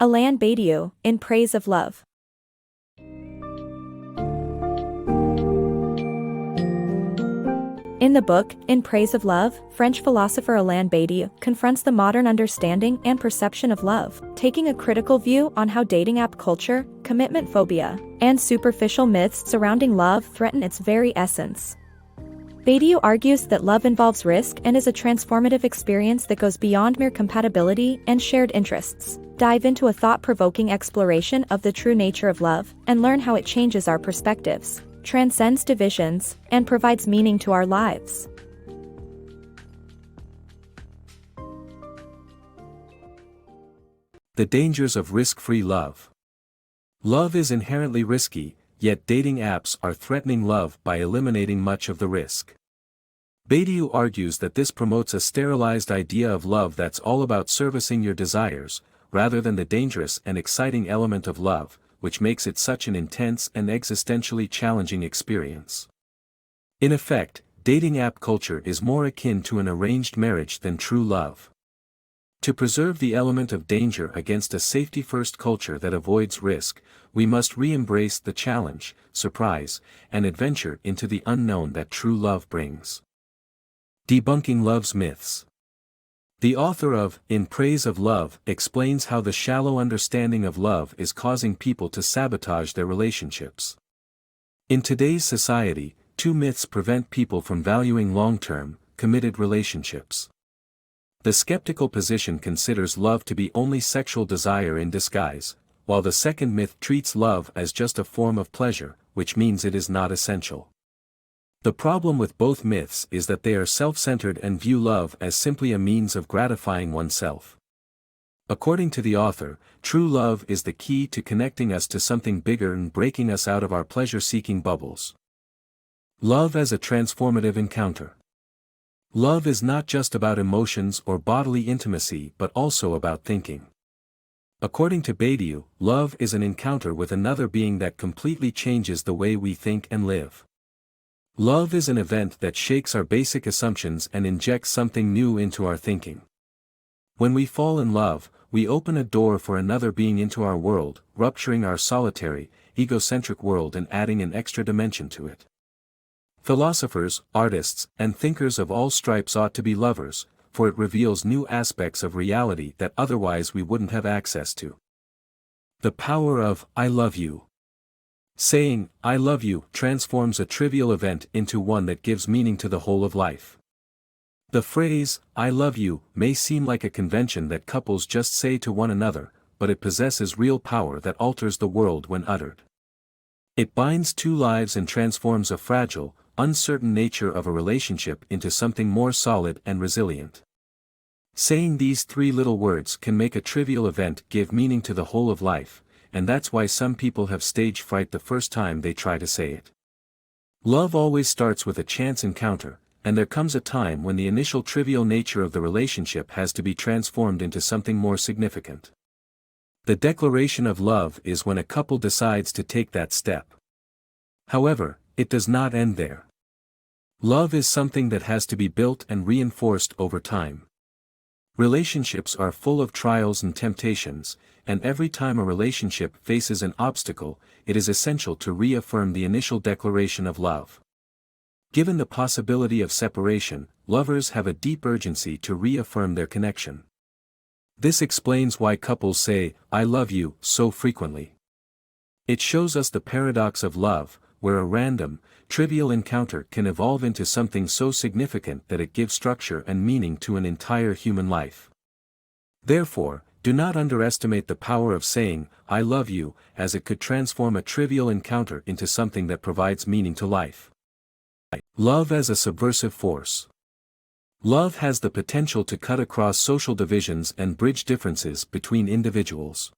Alain Badiou, In Praise of Love. In the book, In Praise of Love, French philosopher Alain Badiou confronts the modern understanding and perception of love, taking a critical view on how dating app culture, commitment phobia, and superficial myths surrounding love threaten its very essence. Badiou argues that love involves risk and is a transformative experience that goes beyond mere compatibility and shared interests. Dive into a thought-provoking exploration of the true nature of love and learn how it changes our perspectives, transcends divisions, and provides meaning to our lives. The dangers of risk-free love. Love is inherently risky, yet dating apps are threatening love by eliminating much of the risk. Badiou argues that this promotes a sterilized idea of love that's all about servicing your desires, rather than the dangerous and exciting element of love, which makes it such an intense and existentially challenging experience. In effect, dating app culture is more akin to an arranged marriage than true love. To preserve the element of danger against a safety-first culture that avoids risk, we must re-embrace the challenge, surprise, and adventure into the unknown that true love brings. Debunking love's myths. The author of In Praise of Love explains how the shallow understanding of love is causing people to sabotage their relationships. In today's society, two myths prevent people from valuing long-term, committed relationships. The skeptical position considers love to be only sexual desire in disguise, while the second myth treats love as just a form of pleasure, which means it is not essential. The problem with both myths is that they are self-centered and view love as simply a means of gratifying oneself. According to the author, true love is the key to connecting us to something bigger and breaking us out of our pleasure-seeking bubbles. Love as a transformative encounter. Love is not just about emotions or bodily intimacy but also about thinking. According to Badiou, love is an encounter with another being that completely changes the way we think and live. Love is an event that shakes our basic assumptions and injects something new into our thinking. When we fall in love, we open a door for another being into our world, rupturing our solitary, egocentric world and adding an extra dimension to it. Philosophers, artists, and thinkers of all stripes ought to be lovers, for it reveals new aspects of reality that otherwise we wouldn't have access to. The power of I love you. Saying, I love you, transforms a trivial event into one that gives meaning to the whole of life. The phrase, I love you, may seem like a convention that couples just say to one another, but it possesses real power that alters the world when uttered. It binds two lives and transforms a fragile, uncertain nature of a relationship into something more solid and resilient. Saying these three little words can make a trivial event give meaning to the whole of life, and that's why some people have stage fright the first time they try to say it. Love always starts with a chance encounter, and there comes a time when the initial trivial nature of the relationship has to be transformed into something more significant. The declaration of love is when a couple decides to take that step. However, it does not end there. Love is something that has to be built and reinforced over time. Relationships are full of trials and temptations, and every time a relationship faces an obstacle, it is essential to reaffirm the initial declaration of love. Given the possibility of separation, lovers have a deep urgency to reaffirm their connection. This explains why couples say, I love you, so frequently. It shows us the paradox of love, where a random, trivial encounter can evolve into something so significant that it gives structure and meaning to an entire human life. Therefore, do not underestimate the power of saying, I love you, as it could transform a trivial encounter into something that provides meaning to life. Love as a subversive force. Love has the potential to cut across social divisions and bridge differences between individuals.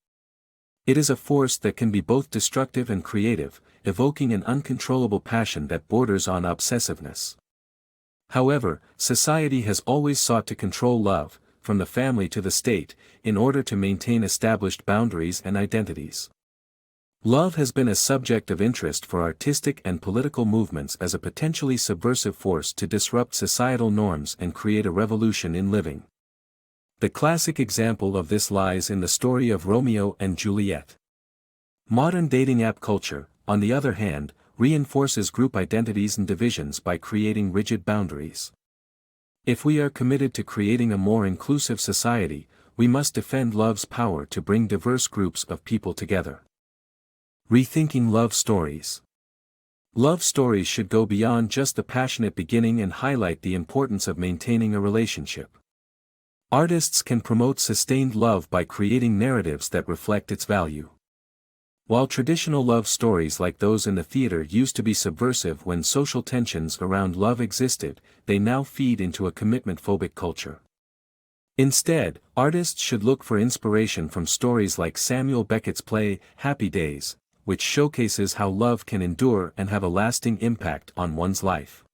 It is a force that can be both destructive and creative, evoking an uncontrollable passion that borders on obsessiveness. However, society has always sought to control love, from the family to the state, in order to maintain established boundaries and identities. Love has been a subject of interest for artistic and political movements as a potentially subversive force to disrupt societal norms and create a revolution in living. The classic example of this lies in the story of Romeo and Juliet. Modern dating app culture, on the other hand, reinforces group identities and divisions by creating rigid boundaries. If we are committed to creating a more inclusive society, we must defend love's power to bring diverse groups of people together. Rethinking love stories. Love stories should go beyond just the passionate beginning and highlight the importance of maintaining a relationship. Artists can promote sustained love by creating narratives that reflect its value. While traditional love stories like those in the theater used to be subversive when social tensions around love existed, they now feed into a commitment-phobic culture. Instead, artists should look for inspiration from stories like Samuel Beckett's play, Happy Days, which showcases how love can endure and have a lasting impact on one's life.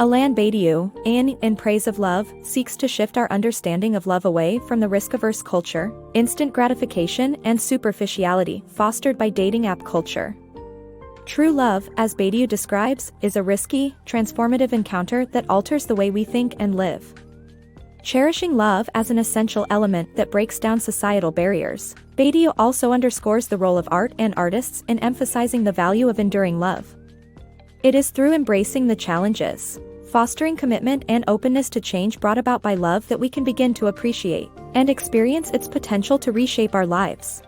Alain Badiou, in Praise of Love, seeks to shift our understanding of love away from the risk-averse culture, instant gratification and superficiality fostered by dating app culture. True love, as Badiou describes, is a risky, transformative encounter that alters the way we think and live. Cherishing love as an essential element that breaks down societal barriers, Badiou also underscores the role of art and artists in emphasizing the value of enduring love. It is through embracing the challenges, fostering commitment and openness to change brought about by love that we can begin to appreciate and experience its potential to reshape our lives.